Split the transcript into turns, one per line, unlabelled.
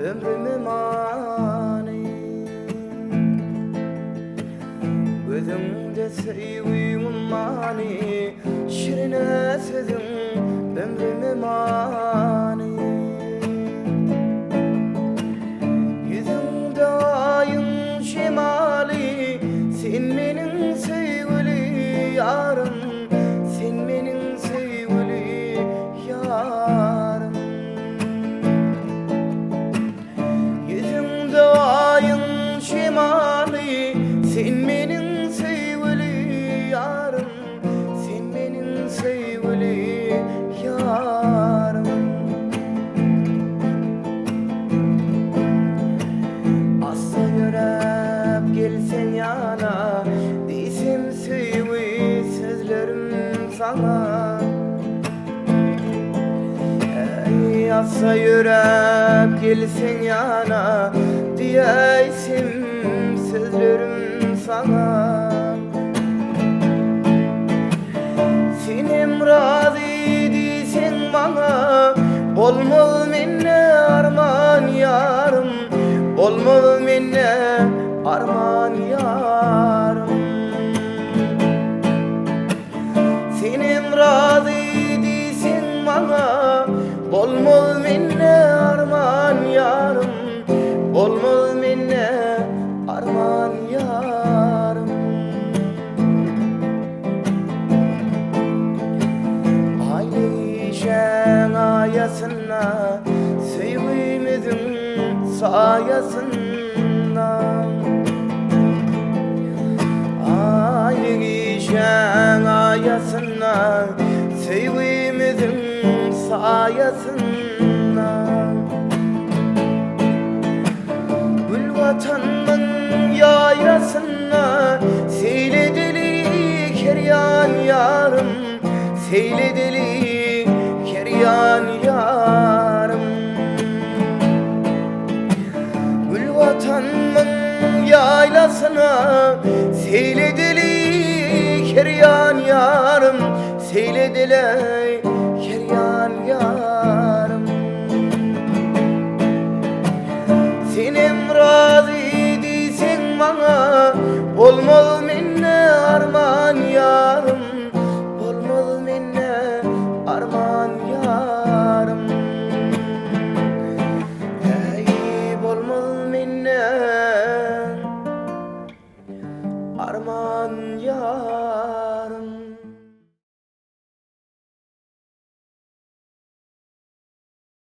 ömrüme mani. Gözümde sevgimin mani, şirine sözüm ömrüme mani. Yüzümde ayın şemali, sen benim sevgili yarım, sen benim sevgili yarım. Yüzümde ayın şemali, sen benim sevgili yarım, sen benim sevgili yarım. Assa yürep gelsen yana, desem sevgi sözlerim sana. Ey assa yürep gelsen yana, diyeysim sözlerim sana. Senem razı diysen bana, olmalı menne arman yarım, olmalı menne arman yarım. Senem razı diysen bana, olmalı menne arman yarım, olmalı menne arman yarım. Aylişen ayasına, sevgimizin sayasında. Aylişen ayasına, sevgimizin sayasında. Gül vatanımın yayrasına, seyledelik keryan yarım, seyledelik keryan yarım. Gül vatanımın yaylasına, seyledelik keryan yarım, seyledelik keryan yarım. Senem razı diysen bana, olmalı menne arman yarım, olmalı menne arman yarım. Ey olmalı menne arman yarım.